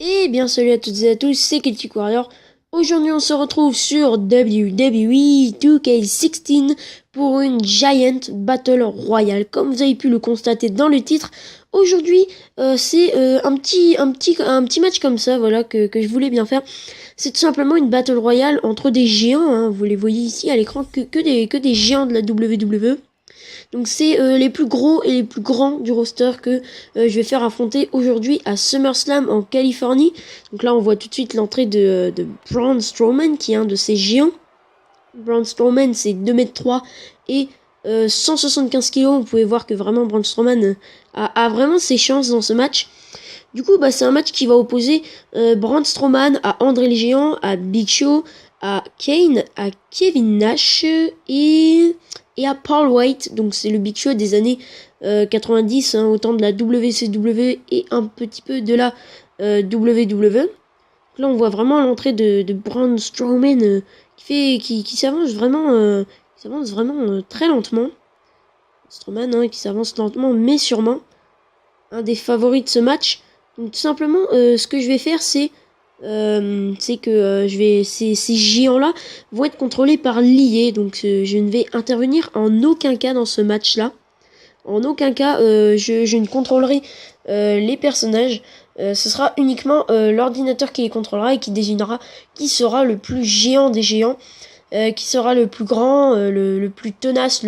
Et bien salut à toutes et à tous, c'est Celtic Warrior. Aujourd'hui on se retrouve sur WWE 2K16 pour une Giant Battle Royale. Comme vous avez pu le constater dans le titre, aujourd'hui c'est un petit match comme ça, voilà, que je voulais bien faire. C'est tout simplement une Battle Royale entre des géants, hein. Vous les voyez ici à l'écran, que des géants de la WWE. Donc c'est les plus gros et les plus grands du roster que je vais faire affronter aujourd'hui à SummerSlam en Californie. Donc là on voit tout de suite l'entrée de Braun Strowman qui est un de ces géants. Braun Strowman c'est 2m3 et 175 kg. Vous pouvez voir que vraiment Braun Strowman a vraiment ses chances dans ce match. Du coup c'est un match qui va opposer Braun Strowman à André le Géant, à Big Show, à Kane, à Kevin Nash et à Paul White. Donc c'est le Big Show des années 90, hein, autant de la WCW et un petit peu de la WWE. Là on voit vraiment l'entrée de Braun Strowman qui s'avance vraiment, très lentement. Strowman, hein, qui s'avance lentement mais sûrement. Un des favoris de ce match. Donc tout simplement ce que je vais faire c'est que ces géants-là vont être contrôlés par l'IA, donc je ne vais intervenir en aucun cas dans ce match-là. En aucun cas, je ne contrôlerai les personnages. Ce sera uniquement l'ordinateur qui les contrôlera et qui désignera qui sera le plus géant des géants, qui sera le plus grand, le plus tenace,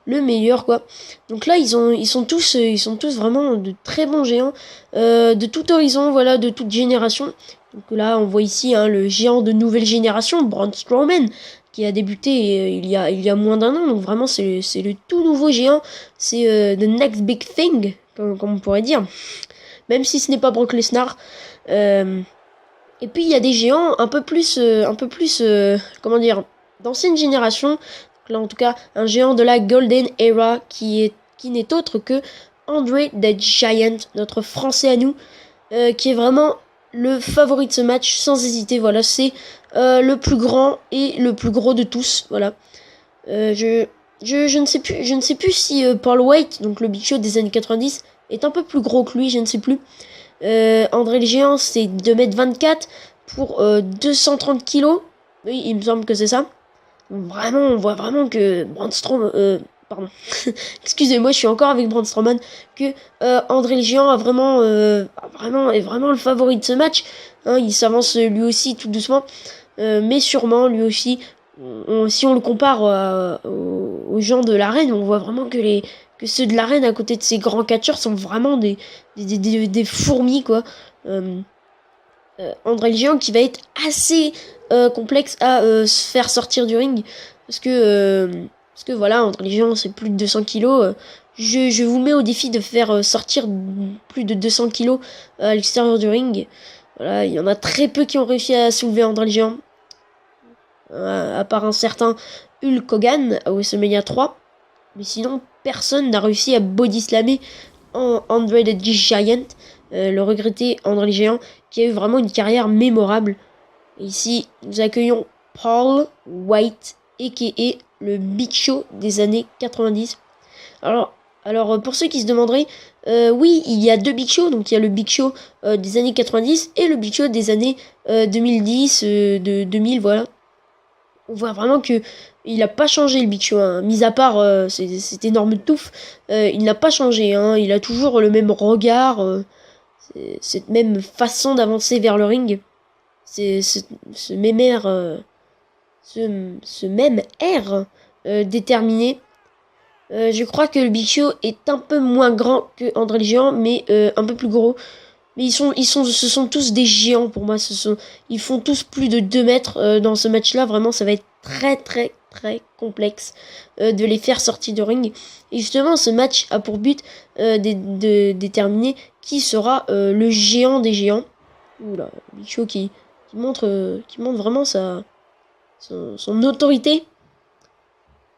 le meilleur, quoi. Donc là, ils sont tous vraiment de très bons géants, de tout horizon, voilà, de toute génération. Donc là, on voit ici, hein, le géant de nouvelle génération, Braun Strowman, qui a débuté il y a moins d'un an. Donc vraiment, c'est le tout nouveau géant. C'est the next big thing, comme on pourrait dire. Même si ce n'est pas Brock Lesnar. Et puis il y a des géants un peu plus, comment dire, d'ancienne génération. Donc là, en tout cas, un géant de la Golden Era qui n'est autre que Andre the Giant, notre Français à nous, qui est vraiment le favori de ce match, sans hésiter. Voilà, c'est le plus grand et le plus gros de tous. Voilà. Je ne sais plus si Paul White, donc le Big Show des années 90, est un peu plus gros que lui, je ne sais plus. André le Géant, c'est 2m24 pour 230 kg. Oui, il me semble que c'est ça. Vraiment, on voit vraiment que Braun Strowman... pardon. Excusez-moi, je suis encore avec Braun Strowman. Que André le Géant est vraiment le favori de ce match. Hein, il s'avance lui aussi tout doucement. Mais sûrement, lui aussi, si on le compare aux gens de l'arène, on voit vraiment que ceux de l'arène à côté de ces grands catcheurs sont vraiment des fourmis, quoi. André le Géant qui va être assez complexe à se faire sortir du ring. Parce que voilà, André le Géant c'est plus de 200 kilos. Je vous mets au défi de faire sortir plus de 200 kilos à l'extérieur du ring. Voilà, il y en a très peu qui ont réussi à soulever André le Géant. À part un certain Hulk Hogan à WrestleMania 3. Mais sinon, personne n'a réussi à body slammer Andre the Giant, le regretté André le Géant, qui a eu vraiment une carrière mémorable. Et ici, nous accueillons Paul White, a.k.a. le Big Show des années 90. Alors pour ceux qui se demanderaient, oui, il y a deux Big Show, donc il y a le Big Show des années 90 et le Big Show des années 2010, 2000, voilà. On voit vraiment que il n'a pas changé le Big Show, hein. Mis à part cette énorme touffe, il n'a pas changé, hein. Il a toujours le même regard, cette même façon d'avancer vers le ring. C'est ce même air, ce même air déterminé. Je crois que le Big Show est un peu moins grand que André le Géant, mais un peu plus gros. Mais ce sont tous des géants pour moi. Ils font tous plus de 2 mètres dans ce match-là. Vraiment, ça va être très très très complexe de les faire sortir du ring. Et justement, ce match a pour but de déterminer qui sera le géant des géants. Oula, Big Show qui montre vraiment son autorité.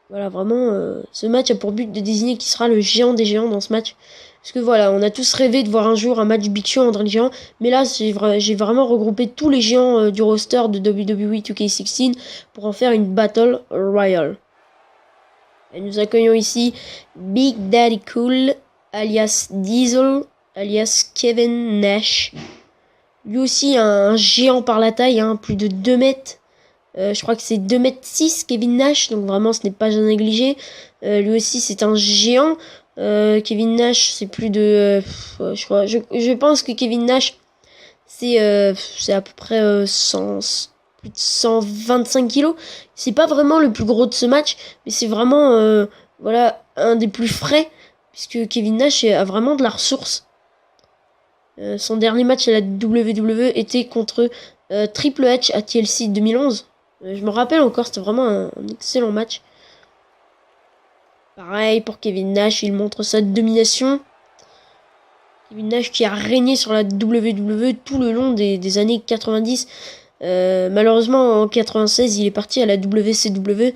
Voilà, vraiment, ce match a pour but de désigner qui sera le géant des géants dans ce match. Parce que voilà, on a tous rêvé de voir un jour un match Big Show entre les géants. Mais là, j'ai vraiment regroupé tous les géants du roster de WWE 2K16 pour en faire une Battle Royale. Et nous accueillons ici Big Daddy Cool, alias Diesel, alias Kevin Nash. Lui aussi un géant par la taille, hein, plus de 2 mètres. Je crois que c'est 2 m 6, Kevin Nash, donc vraiment ce n'est pas à négliger. Lui aussi c'est un géant. Kevin Nash c'est plus de... je pense que Kevin Nash c'est à peu près plus de 125 kilos. C'est pas vraiment le plus gros de ce match, mais c'est vraiment voilà, un des plus frais, puisque Kevin Nash a vraiment de la ressource. Son dernier match à la WWE était contre Triple H à TLC 2011. Je me rappelle encore, c'était vraiment un excellent match. Pareil pour Kevin Nash, il montre sa domination. Kevin Nash qui a régné sur la WWE tout le long des années 90. Malheureusement, en 96, il est parti à la WCW.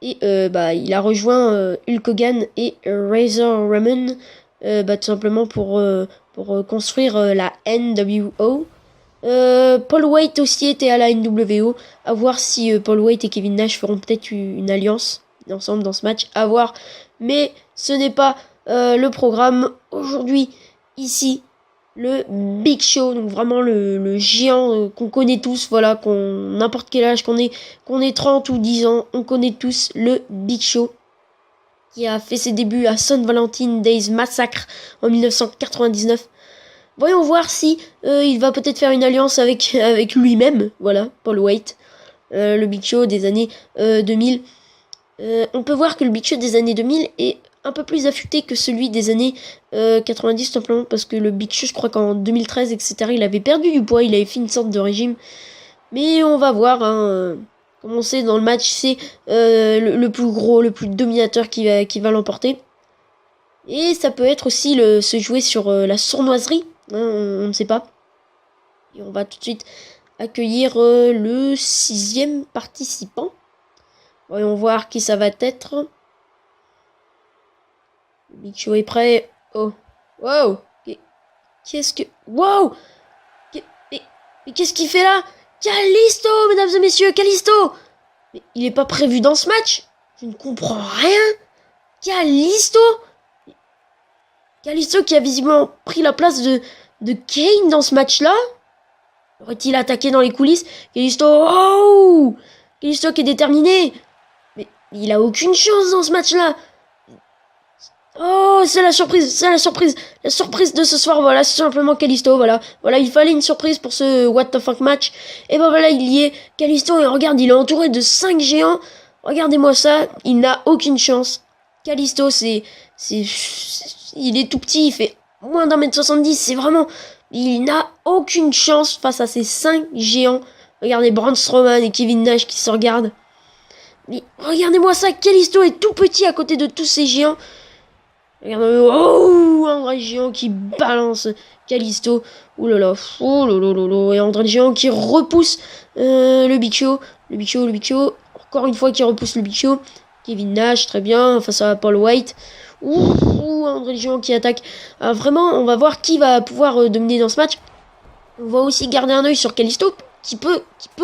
Et il a rejoint Hulk Hogan et Razor Ramon. Tout simplement pour construire la NWO. Paul White aussi était à la NWO. À voir si Paul White et Kevin Nash feront peut-être une alliance ensemble dans ce match. À voir. Mais ce n'est pas le programme. Aujourd'hui, ici, le Big Show. Donc vraiment le géant qu'on connaît tous. Voilà, n'importe quel âge qu'on ait 30 ou 10 ans. On connaît tous le Big Show, qui a fait ses débuts à St. Valentine Days Massacre en 1999. Voyons voir si il va peut-être faire une alliance avec lui-même. Voilà, Paul White. Le Big Show des années 2000. On peut voir que le Big Show des années 2000 est un peu plus affûté que celui des années 90, simplement parce que le Big Show, je crois qu'en 2013, etc., il avait perdu du poids, il avait fait une sorte de régime. Mais on va voir, hein, comme on sait dans le match, c'est le plus gros, le plus dominateur qui va l'emporter. Et ça peut être aussi se jouer sur la sournoiserie, hein, on ne sait pas. Et on va tout de suite accueillir le 6e participant. Voyons voir qui ça va être. Le Big Show est prêt. Oh, wow. Qu'est-ce que... Wow. Mais qu'est-ce qu'il fait là? Kalisto, mesdames et messieurs, Kalisto. Mais il n'est pas prévu dans ce match. Je ne comprends rien. Kalisto qui a visiblement pris la place de Kane dans ce match-là. Aurait-il attaqué dans les coulisses? Kalisto, oh! Kalisto qui est déterminé. Mais il a aucune chance dans ce match-là. Oh, c'est la surprise. La surprise de ce soir, voilà, c'est simplement Kalisto, voilà. Voilà, il fallait une surprise pour ce What the fuck match. Et ben voilà, il y est. Kalisto, et regarde, il est entouré de 5 géants. Regardez-moi ça, il n'a aucune chance. Kalisto, il est tout petit, il fait moins d'1m70, c'est vraiment... Il n'a aucune chance face à ces 5 géants. Regardez Braun Strowman et Kevin Nash qui se regardent. Mais regardez-moi ça, Kalisto est tout petit à côté de tous ces géants. Regardez, oh, André le Géant qui balance Kalisto. Ouh là là, oh là là là là. Et André le Géant qui repousse le Big Show. Le Big Show. Encore une fois qui repousse le Big Show. Kevin Nash, très bien, face à Paul White. Ouh, André le Géant qui attaque. Alors vraiment, on va voir qui va pouvoir dominer dans ce match. On va aussi garder un œil sur Kalisto, qui peut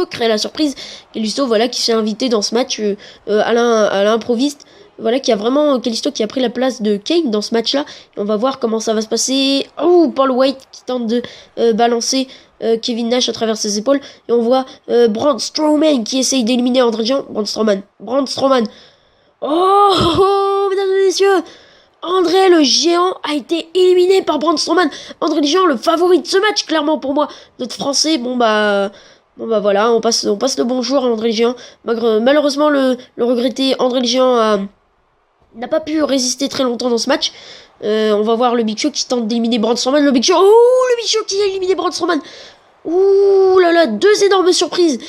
créer la surprise. Kalisto, voilà, qui s'est invité dans ce match à l'improviste. Voilà, qui a vraiment Kalisto qui a pris la place de Kane dans ce match-là. Et on va voir comment ça va se passer. Oh, Paul White qui tente de balancer Kevin Nash à travers ses épaules. Et on voit Braun Strowman qui essaye d'éliminer André le Géant. Braun Strowman. Oh, mesdames et messieurs, André le Géant a été éliminé par Braun Strowman. André le Géant, le favori de ce match, clairement pour moi. Notre Français, bon bah voilà, on passe le bonjour à André le Géant. Malheureusement, le regretté André le Géant n'a pas pu résister très longtemps dans ce match. On va voir le Big Show qui tente d'éliminer Braun Strowman. Le Big Show qui a éliminé Braun Strowman. Ouh là là, 2 énormes surprises.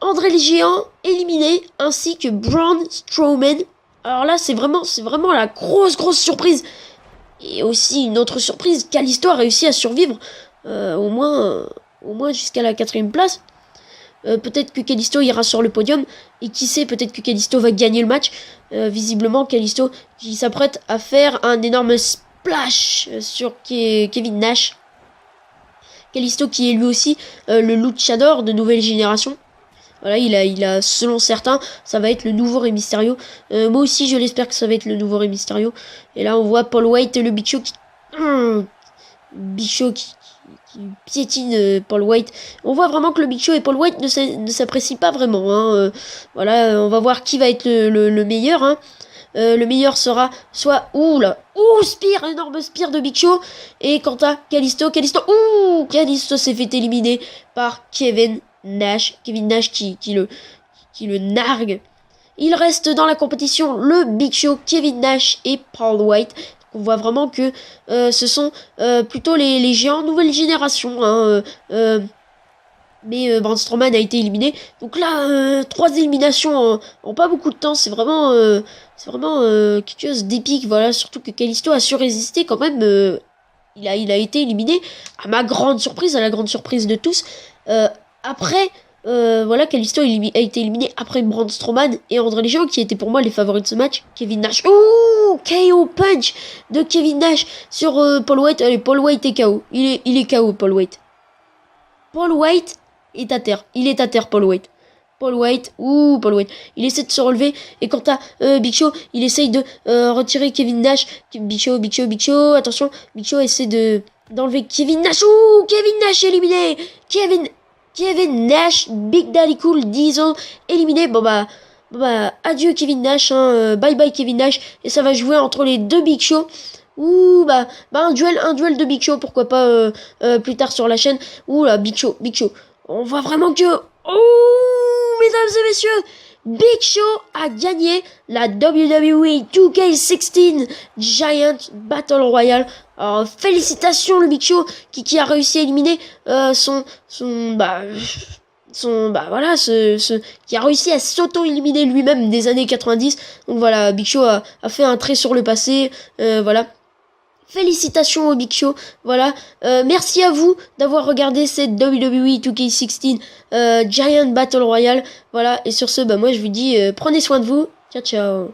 André le Géant éliminé, ainsi que Braun Strowman. Alors là, c'est vraiment la grosse surprise. Et aussi une autre surprise, Kalisto a réussi à survivre au moins jusqu'à la 4e place. Peut-être que Kalisto ira sur le podium. Et qui sait, peut-être que Kalisto va gagner le match. Visiblement, Kalisto qui s'apprête à faire un énorme splash sur Kevin Nash. Kalisto qui est lui aussi le luchador de nouvelle génération. Voilà, il a, selon certains, ça va être le nouveau Rey Mysterio. Moi aussi, je l'espère que ça va être le nouveau Rey Mysterio. Et là, on voit Paul White et le Big Show qui... Big Show qui piétine Paul White. On voit vraiment que le Big Show et Paul White ne s'apprécient pas vraiment. Hein. Voilà, on va voir qui va être le meilleur. Hein. Le meilleur sera soit... Ouh là, Spear, énorme Spear de Big Show. Et quant à Kalisto, Kalisto s'est fait éliminer par Kevin Nash. Kevin Nash qui le nargue. Il reste dans la compétition le Big Show, Kevin Nash et Paul White. On voit vraiment que ce sont plutôt les géants nouvelle génération. Hein, mais Braun Strowman a été éliminé. Donc là, 3 éliminations en pas beaucoup de temps. C'est vraiment quelque chose d'épique. Voilà, surtout que Kalisto a su résister quand même. Il a été éliminé à ma grande surprise, à la grande surprise de tous. Après... voilà, Kalisto a été éliminé après Braun Strowman et André les Géants qui étaient pour moi les favoris de ce match. Kevin Nash. Ouh, KO punch de Kevin Nash sur Paul White. Allez, Paul White est KO. Il est KO, Paul White. Paul White est à terre. Il est à terre, Paul White. Paul White. Il essaie de se relever. Et quant à Big Show, il essaye de retirer Kevin Nash. Big Show. Attention, Big Show essaie d'enlever Kevin Nash. Ouh, Kevin Nash éliminé. Kevin Nash, Big Daddy Cool, Diesel, éliminé. Bon bah, adieu Kevin Nash, hein, bye bye Kevin Nash. Et ça va jouer entre les deux Big Show. Ouh, un duel de Big Show, pourquoi pas plus tard sur la chaîne. Ouh là, Big Show. On voit vraiment que... Oh, mesdames et messieurs, Big Show a gagné la WWE 2K16 Giant Battle Royale. Alors, félicitations le Big Show qui a réussi à éliminer qui a réussi à s'auto-éliminer lui-même des années 90. Donc voilà, Big Show a fait un trait sur le passé. Voilà. Félicitations au Big Show, voilà, merci à vous d'avoir regardé cette WWE 2K16 Giant Battle Royale, voilà, et sur ce, moi je vous dis, prenez soin de vous, ciao ciao.